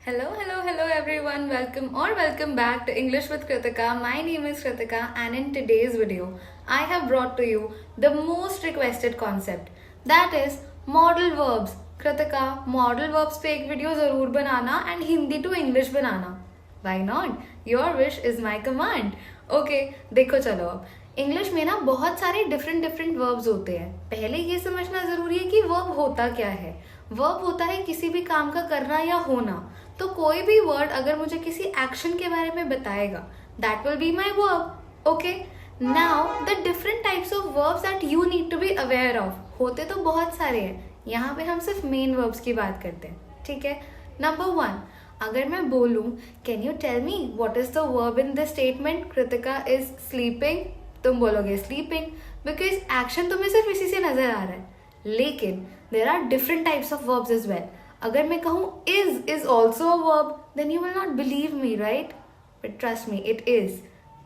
Hello everyone. Welcome back to English with Kritika. My name is Kritika, and in today's video, I have brought to you the most requested concept, that is modal verbs. Kritika, modal verbs पे एक video जरूर बनाना and Hindi to English banana. Why not? Your wish is my command. Okay, देखो चलो अब English में ना बहुत सारे डिफरेंट वर्ब्स होते हैं. पहले ये समझना जरूरी है कि वर्ब होता क्या है. वर्ब होता है किसी भी काम का करना या होना. तो कोई भी वर्ड अगर मुझे किसी एक्शन के बारे में बताएगा, that will be my verb. Okay, now the different types of verbs that you need to be aware of. होते तो बहुत सारे हैं, यहाँ पे हम सिर्फ मेन वर्ब्स की बात करते हैं. ठीक है. नंबर 1, अगर मैं बोलूँ can you tell me what is the verb in this statement Kritika is sleeping, तुम बोलोगे स्लीपिंग बिकॉज एक्शन तुम्हें सिर्फ इसी से नजर आ रहा है. लेकिन there are different types of verbs as well. अगर मैं कहूँ is also a verb, then you will not believe me, right? But trust me, it is.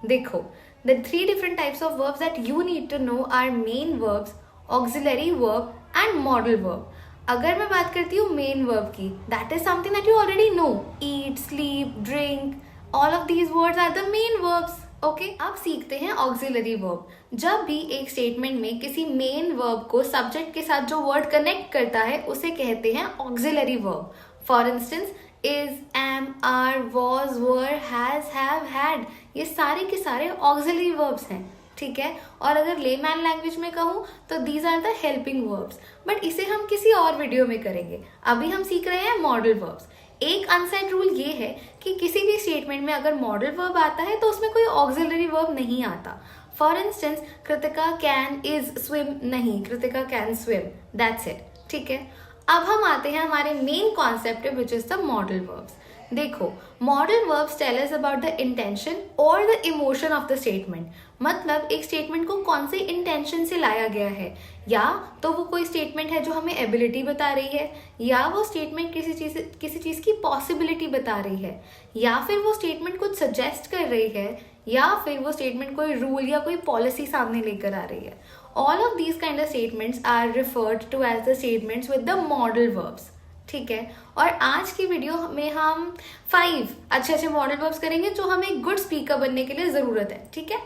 देखो, the 3 different types of verbs that you need to know are main verbs, auxiliary verb and modal verb. अगर मैं बात करती हूँ main verb की, that is something that you already know. Eat, sleep, drink, all of these words are the main verbs. Okay, अब सीखते हैं auxiliary verb. जब भी एक स्टेटमेंट में किसी मेन वर्ब को सब्जेक्ट के साथ जो वर्ड कनेक्ट करता है उसे कहते हैं auxiliary verb. For instance is, am, are, was, were, has, have, had, ये सारे के सारे ऑक्सिलरी वर्ब्स हैं. ठीक है. और अगर लेमैन लैंग्वेज में कहूँ तो these are the helping verbs. But इसे हम किसी और वीडियो में करेंगे. अभी हम सीख रहे हैं मॉडल वर्ब्स. एक अनसेट रूल ये है कि किसी भी स्टेटमेंट में अगर मॉडल वर्ब आता है तो उसमें कोई ऑक्सिलरी वर्ब नहीं आता. For instance Kritika can is swim नहीं, Kritika can swim, that's it. ठीक है. अब हम आते हैं हमारे main concept which is the modal verbs. देखो, modal verbs tell us about the intention और the emotion of the statement. मतलब एक स्टेटमेंट को कौन से इंटेंशन से लाया गया है, या तो वो कोई स्टेटमेंट है जो हमें एबिलिटी बता रही है, या वो स्टेटमेंट किसी चीज की पॉसिबिलिटी बता रही है, या फिर वो स्टेटमेंट कुछ सजेस्ट कर रही है, या फिर वो स्टेटमेंट कोई रूल या कोई पॉलिसी सामने लेकर आ रही है. All of these kind of statements are referred to as the statements with the modal verbs. ठीक है. और आज की वीडियो में हम 5 अच्छे मॉडल वर्ब्स करेंगे जो हमें एक गुड स्पीकर बनने के लिए जरूरत है. ठीक है.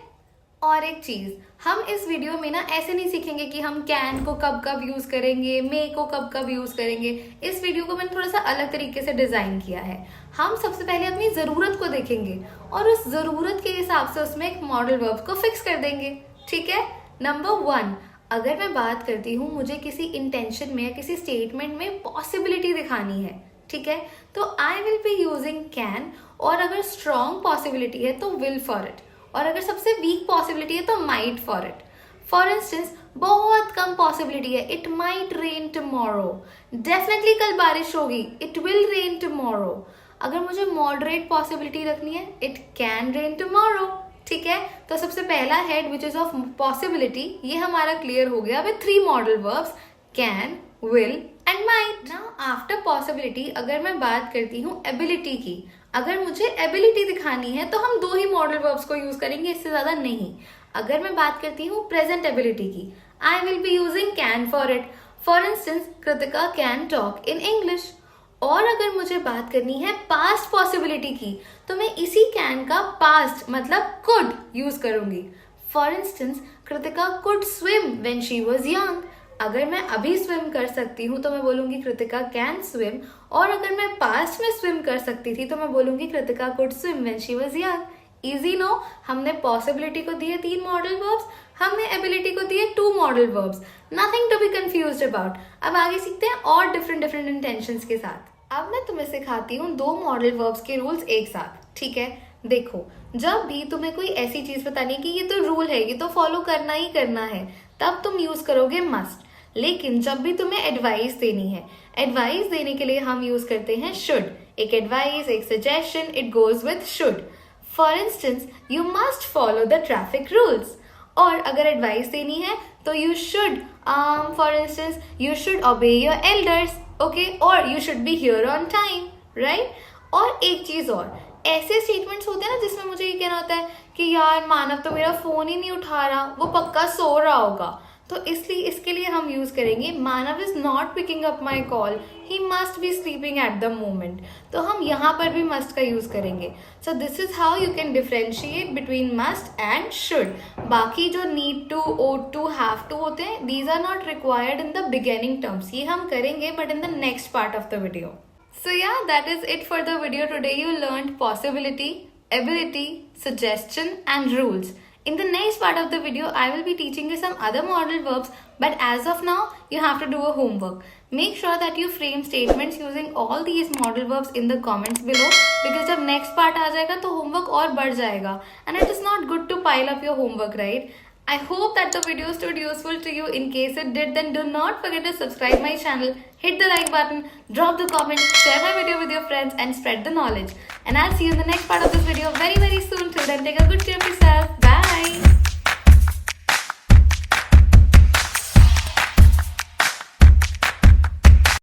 और एक चीज, हम इस वीडियो में ना ऐसे नहीं सीखेंगे कि हम कैन को कब कब यूज करेंगे, मे को कब कब यूज करेंगे. इस वीडियो को मैंने थोड़ा सा अलग तरीके से डिजाइन किया है. हम सबसे पहले अपनी जरूरत को देखेंगे और उस जरूरत के हिसाब से उसमें एक मॉडल वर्ब को फिक्स कर देंगे. ठीक है. नंबर 1, अगर मैं बात करती हूँ मुझे किसी इंटेंशन में या किसी स्टेटमेंट में पॉसिबिलिटी दिखानी है, ठीक है, तो I will be using can. और अगर स्ट्रॉन्ग पॉसिबिलिटी है तो विल फॉर इट, और अगर सबसे वीक पॉसिबिलिटी है तो might for it. For instance बहुत कम पॉसिबिलिटी है, it might rain tomorrow. Definitely कल बारिश होगी, इट विल रेन टुमारो. अगर मुझे मॉडरेट पॉसिबिलिटी रखनी है, इट कैन रेन टुमारो. ठीक है. तो सबसे पहला head which is of possibility, ये हमारा क्लियर हो गया with 3 modal verbs, can, will and might. Now after possibility अगर मैं बात करती हूँ एबिलिटी की, अगर मुझे एबिलिटी दिखानी है तो हम 2 ही मॉडल वर्ब्स को यूज करेंगे, इससे ज्यादा नहीं. अगर मैं बात करती हूँ प्रेजेंट एबिलिटी की, I will be using can for it. For instance Kritika can talk in English. और अगर मुझे बात करनी है पास्ट पॉसिबिलिटी की, तो मैं इसी कैन का पास्ट मतलब कुड यूज करूंगी. For instance Kritika could swim when she was young. अगर मैं अभी स्विम कर सकती हूँ तो मैं बोलूंगी कृतिका कैन स्विम. और अगर मैं पास्ट में स्विम कर सकती थी तो मैं बोलूंगी Kritika could swim when she was young. Easy no. हमने पॉसिबिलिटी को दिए 3 मॉडल वर्ब्स, हमने एबिलिटी को दिए 2 modal verbs. Nothing to be confused about. अब आगे सीखते हैं और डिफरेंट इंटेंशंस के साथ. अब मैं तुम्हें सिखाती हूँ 2 मॉडल वर्ब्स के रूल्स एक साथ. ठीक है. देखो, जब भी तुम्हें कोई ऐसी चीज बतानी है कि ये तो रूल है, ये तो फॉलो करना ही करना है, तब तुम यूज करोगे मस्ट. लेकिन जब भी तुम्हें एडवाइस देनी है, एडवाइस देने के लिए हम यूज करते हैं शुड. एक एडवाइस, एक suggestion, it goes with should. For instance you must follow the traffic rules. और अगर एडवाइस देनी है तो you should, for instance you should obey your elders. Okay. और you should be here on time, right. और एक चीज और, ऐसे स्टेटमेंट्स होते हैं ना जिसमें मुझे ये कहना होता है कि यार मानव तो मेरा फोन ही नहीं उठा रहा, वो पक्का सो रहा होगा. तो इसलिए इसके लिए हम यूज करेंगे Manav is not picking up my call, he must be sleeping at the moment. तो हम यहाँ पर भी मस्ट का यूज करेंगे। So this is how you can differentiate between must and should. बाकी जो need to, ought to, have to होते हैं, these are not required in the beginning terms. ये हम करेंगे but in the next part of the video. So yeah, that is it for the video today. You learned possibility, ability, suggestion and rules. In the next part of the video, I will be teaching you some other modal verbs, but as of now, you have to do a homework. Make sure that you frame statements using all these modal verbs in the comments below, because जब next part आ जाएगा तो homework और बढ़ जाएगा, and it is not good to pile up your homework, right? I hope that the video stood useful to you. In case it did, then do not forget to subscribe my channel, hit the like button, drop the comment, share my video with your friends and spread the knowledge. And I'll see you in the next part of this video very soon. Till then, take a good care of yourself.